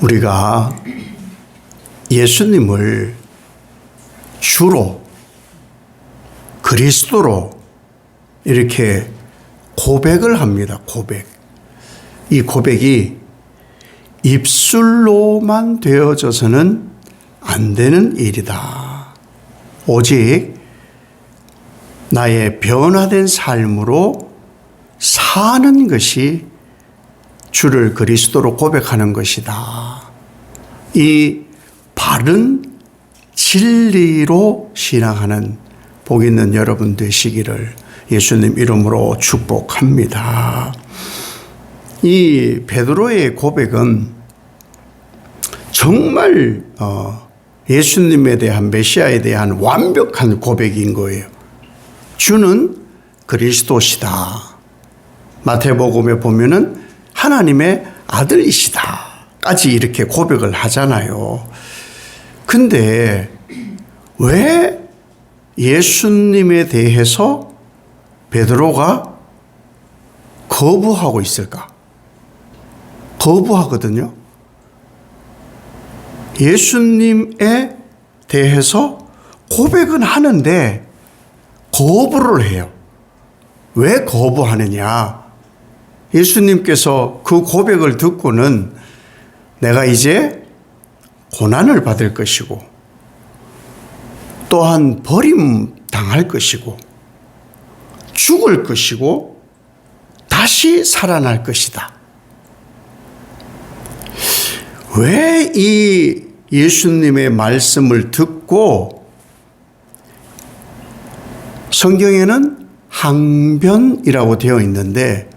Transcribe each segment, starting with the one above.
우리가 예수님을 주로 그리스도로 이렇게 고백을 합니다. 고백. 이 고백이 입술로만 되어져서는 안 되는 일이다. 오직 나의 변화된 삶으로 사는 것이 주를 그리스도로 고백하는 것이다. 이 바른 진리로 신앙하는 복 있는 여러분 되시기를 예수님 이름으로 축복합니다. 이 베드로의 고백은 정말 예수님에 대한 메시아에 대한 완벽한 고백인 거예요. 주는 그리스도시다. 마태복음에 보면은 하나님의 아들이시다까지 이렇게 고백을 하잖아요. 근데 왜 예수님에 대해서 베드로가 거부하고 있을까? 거부하거든요. 예수님에 대해서 고백은 하는데 거부를 해요. 왜 거부하느냐? 예수님께서 그 고백을 듣고는 내가 이제 고난을 받을 것이고 또한 버림당할 것이고 죽을 것이고 다시 살아날 것이다. 왜 이 예수님의 말씀을 듣고 성경에는 항변이라고 되어 있는데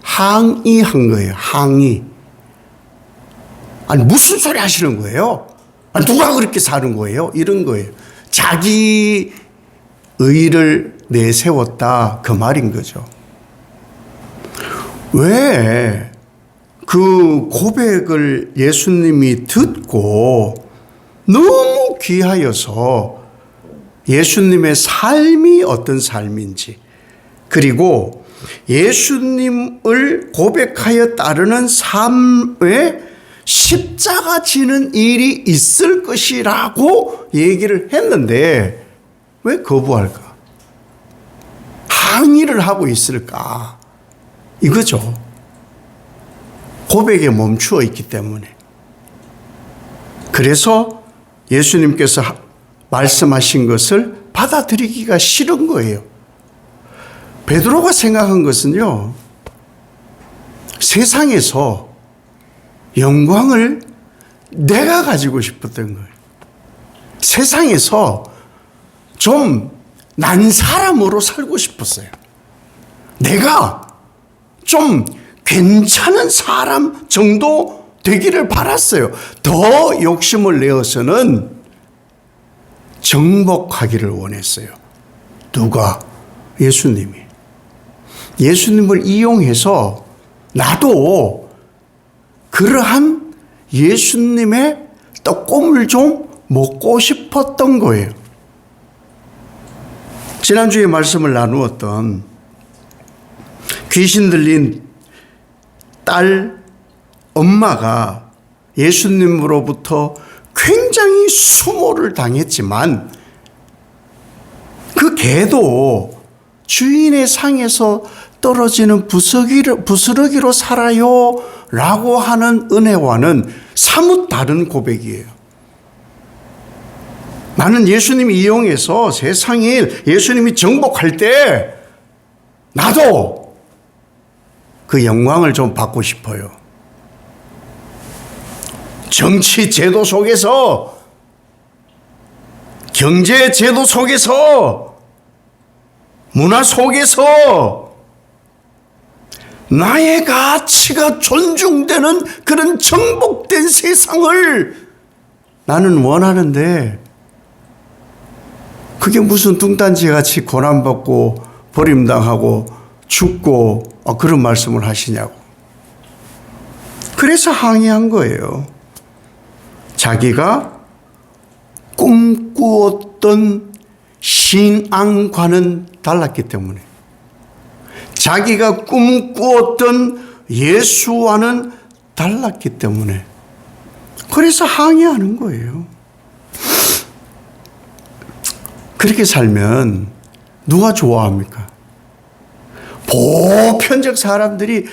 항의한 거예요. 항의. 아니 무슨 소리 하시는 거예요? 아니 누가 그렇게 사는 거예요? 이런 거예요. 자기 의를 내세웠다 그 말인 거죠. 왜 그 고백을 예수님이 듣고 너무 귀하여서 예수님의 삶이 어떤 삶인지 그리고 예수님을 고백하여 따르는 삶에 십자가 지는 일이 있을 것이라고 얘기를 했는데 왜 거부할까? 항의를 하고 있을까? 이거죠. 고백에 멈추어 있기 때문에. 그래서 예수님께서 말씀하신 것을 받아들이기가 싫은 거예요. 베드로가 생각한 것은요, 세상에서 영광을 내가 가지고 싶었던 거예요. 세상에서 좀 난 사람으로 살고 싶었어요. 내가 좀 괜찮은 사람 정도 되기를 바랐어요. 더 욕심을 내어서는 정복하기를 원했어요. 누가? 예수님이. 예수님을 이용해서 나도 그러한 예수님의 떡고물 좀 먹고 싶었던 거예요. 지난주에 말씀을 나누었던 귀신 들린 딸 엄마가 예수님으로부터 굉장히 수모를 당했지만 그 개도 주인의 상에서 떨어지는 부스러기로 살아요 라고 하는 은혜와는 사뭇 다른 고백이에요. 나는 예수님 이용해서 세상에 예수님이 정복할 때 나도 그 영광을 좀 받고 싶어요. 정치 제도 속에서, 경제 제도 속에서, 문화 속에서 나의 가치가 존중되는 그런 정복된 세상을 나는 원하는데 그게 무슨 뚱딴지 같이 고난받고 버림당하고 죽고 그런 말씀을 하시냐고. 그래서 항의한 거예요. 자기가 꿈꾸었던 신앙과는 달랐기 때문에, 자기가 꿈꾸었던 예수와는 달랐기 때문에 그래서 항의하는 거예요. 그렇게 살면 누가 좋아합니까? 보편적 사람들이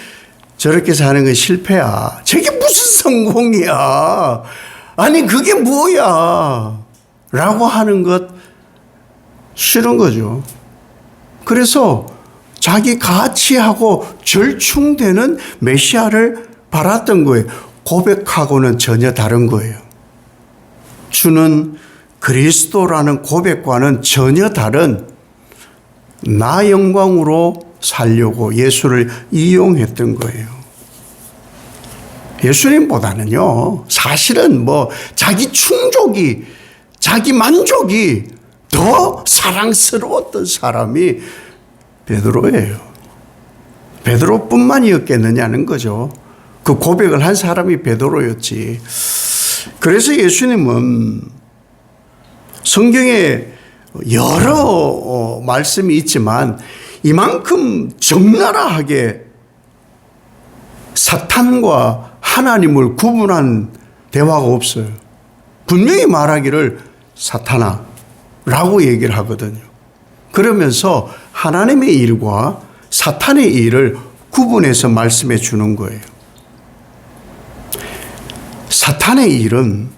저렇게 사는 건 실패야. 저게 무슨 성공이야. 아니 그게 뭐야. 라고 하는 것 싫은 거죠. 그래서 자기 가치하고 절충되는 메시아를 바랐던 거예요. 고백하고는 전혀 다른 거예요. 주는 그리스도라는 고백과는 전혀 다른 나 영광으로 살려고 예수를 이용했던 거예요. 예수님보다는요, 사실은 자기 충족이, 자기 만족이 더 사랑스러웠던 사람이 베드로예요. 베드로뿐만이었겠느냐는 거죠. 그 고백을 한 사람이 베드로였지. 그래서 예수님은 성경에 여러 말씀이 있지만 이만큼 적나라하게 사탄과 하나님을 구분한 대화가 없어요. 분명히 말하기를 사탄아 라고 얘기를 하거든요. 그러면서 하나님의 일과 사탄의 일을 구분해서 말씀해 주는 거예요. 사탄의 일은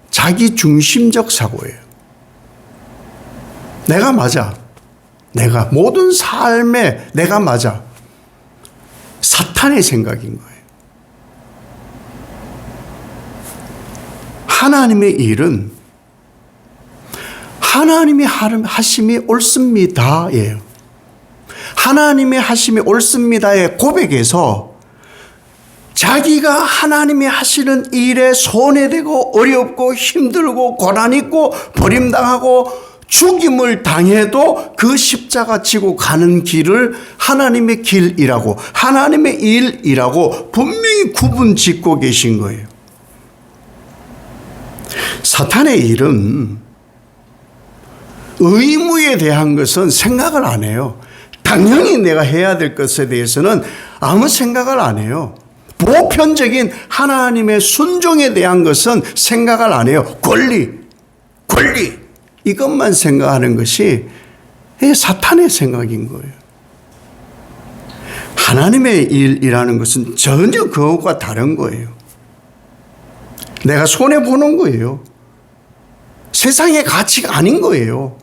자기 중심적 사고예요. 내가 맞아. 내가 모든 삶에 내가 맞아. 사탄의 생각인 거예요. 하나님의 일은 하나님이 하심이 옳습니다예요. 하나님의 하심이 옳습니다의 고백에서 자기가 하나님이 하시는 일에 손해되고 어렵고 힘들고 고난있고 버림당하고 죽임을 당해도 그 십자가 지고 가는 길을 하나님의 길이라고 하나님의 일이라고 분명히 구분 짓고 계신 거예요. 사탄의 일은 의무에 대한 것은 생각을 안 해요. 당연히 내가 해야 될 것에 대해서는 아무 생각을 안 해요. 보편적인 하나님의 순종에 대한 것은 생각을 안 해요. 권리 이것만 생각하는 것이 사탄의 생각인 거예요. 하나님의 일이라는 것은 전혀 그것과 다른 거예요. 내가 손해보는 거예요. 세상의 가치가 아닌 거예요.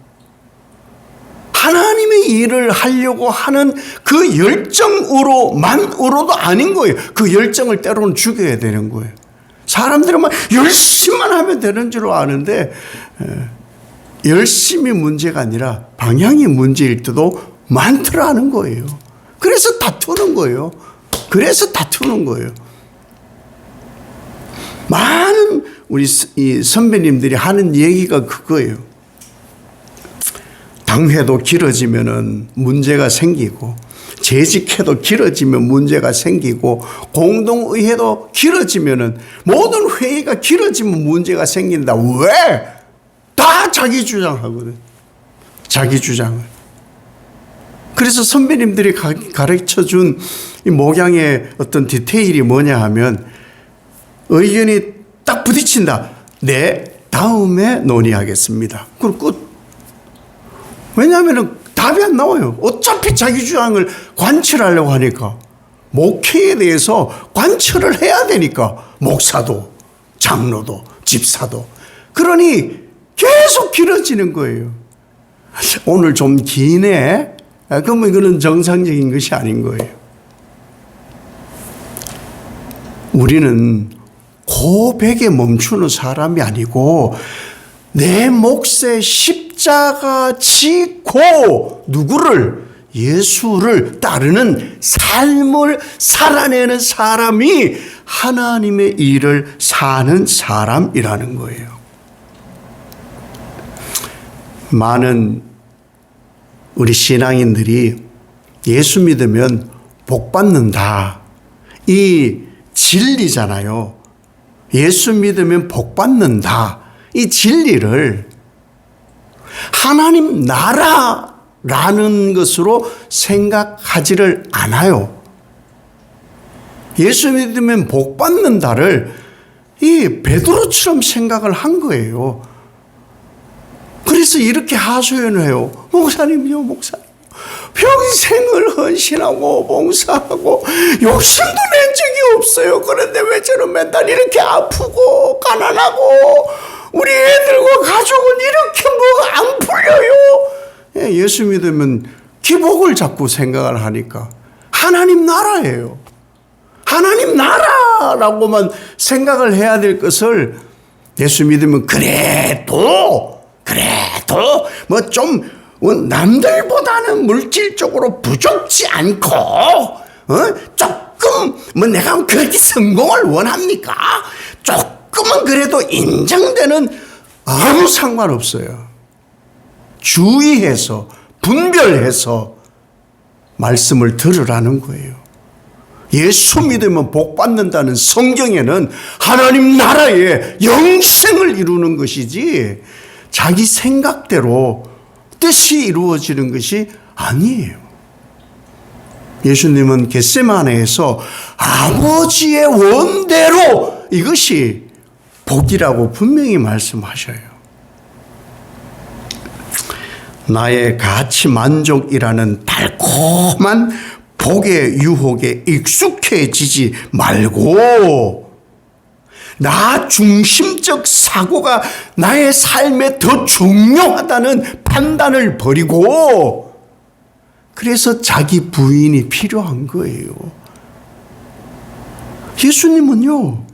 하나님의 일을 하려고 하는 그 열정으로만으로도 아닌 거예요. 그 열정을 때로는 죽여야 되는 거예요. 사람들은 막 열심히만 하면 되는 줄 아는데 열심히 문제가 아니라 방향이 문제일 때도 많더라는 거예요. 그래서 다투는 거예요. 많은 우리 이 선배님들이 하는 얘기가 그거예요. 당회도 길어지면은 문제가 생기고, 재직회도 길어지면 문제가 생기고, 공동의회도 길어지면은 모든 회의가 길어지면 문제가 생긴다. 왜? 다 자기 주장하거든. 자기 주장을. 그래서 선배님들이 가르쳐 준 이 목양의 어떤 디테일이 뭐냐 하면 의견이 딱 부딪힌다. 네, 다음에 논의하겠습니다. 그럼 끝. 왜냐하면 답이 안 나와요. 어차피 자기 주장을 관철하려고 하니까. 목회에 대해서 관철을 해야 되니까. 목사도, 장로도, 집사도. 그러니 계속 길어지는 거예요. 오늘 좀 기네? 그러면 이거는 정상적인 것이 아닌 거예요. 우리는 고백에 멈추는 사람이 아니고 내 몫에 십자가 지고 누구를? 예수를 따르는 삶을 살아내는 사람이 하나님의 일을 사는 사람이라는 거예요. 많은 우리 신앙인들이 예수 믿으면 복 받는다. 이 진리잖아요. 예수 믿으면 복 받는다. 이 진리를 하나님 나라라는 것으로 생각하지를 않아요. 예수 믿으면 복 받는다를 이 베드로처럼 생각을 한 거예요. 그래서 이렇게 하소연을 해요. 목사님요, 목사님. 평생을 헌신하고 봉사하고 욕심도 낸 적이 없어요. 그런데 왜 저는 맨날 이렇게 아프고 가난하고 우리 애들과 가족은 이렇게 뭐가 안 풀려요? 예수 믿으면 기복을 자꾸 생각을 하니까 하나님 나라예요. 하나님 나라라고만 생각을 해야 될 것을 예수 믿으면 그래도 뭐 좀 남들보다는 물질적으로 부족지 않고 조금 뭐 내가 그렇게 성공을 원합니까? 조금은 그래도 인정되는 아무 상관없어요. 주의해서 분별해서 말씀을 들으라는 거예요. 예수 믿으면 복 받는다는 성경에는 하나님 나라의 영생을 이루는 것이지 자기 생각대로 뜻이 이루어지는 것이 아니에요. 예수님은 겟세마네에서 아버지의 원대로 이것이 복이라고 분명히 말씀하셔요. 나의 가치 만족이라는 달콤한 복의 유혹에 익숙해지지 말고 나 중심적 사고가 나의 삶에 더 중요하다는 판단을 버리고 그래서 자기 부인이 필요한 거예요. 예수님은요,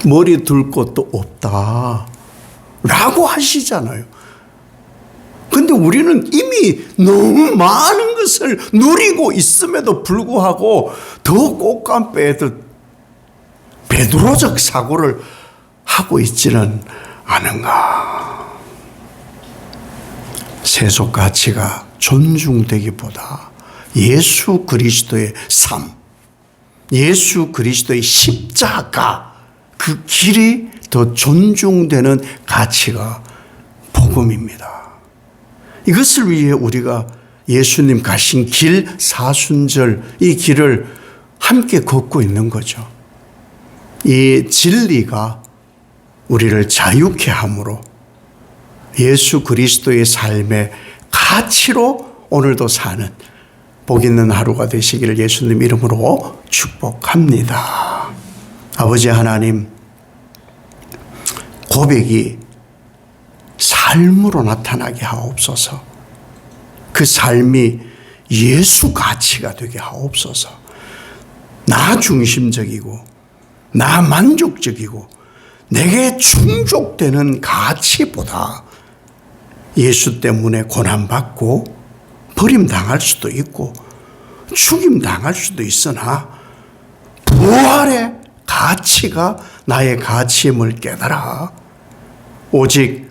머리 둘 곳도 없다 라고 하시잖아요. 근데 우리는 이미 너무 많은 것을 누리고 있음에도 불구하고 더 꽃감 빼듯 베드로적 사고를 하고 있지는 않은가. 세속 가치가 존중되기보다 예수 그리스도의 삶, 예수 그리스도의 십자가 그 길이 더 존중되는 가치가 복음입니다. 이것을 위해 우리가 예수님 가신 길 사순절 이 길을 함께 걷고 있는 거죠. 이 진리가 우리를 자유케 함으로 예수 그리스도의 삶의 가치로 오늘도 사는 복 있는 하루가 되시기를 예수님 이름으로 축복합니다. 아버지 하나님, 고백이 삶으로 나타나게 하옵소서. 그 삶이 예수 가치가 되게 하옵소서. 나 중심적이고 나 만족적이고 내게 충족되는 가치보다 예수 때문에 고난받고 버림당할 수도 있고 죽임당할 수도 있으나 부활의 가치가 나의 가치임을 깨달아 오직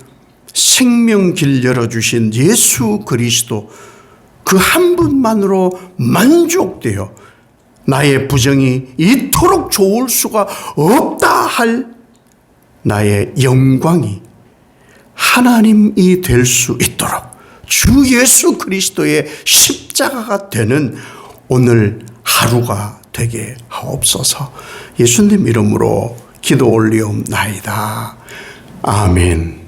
생명길 열어주신 예수 그리스도 그 한 분만으로 만족되어 나의 부정이 이토록 좋을 수가 없다 할 나의 영광이 하나님이 될 수 있도록 주 예수 그리스도의 십자가가 되는 오늘 하루가 되게 하옵소서. 예수님 이름으로 기도 올리옵나이다. 아멘.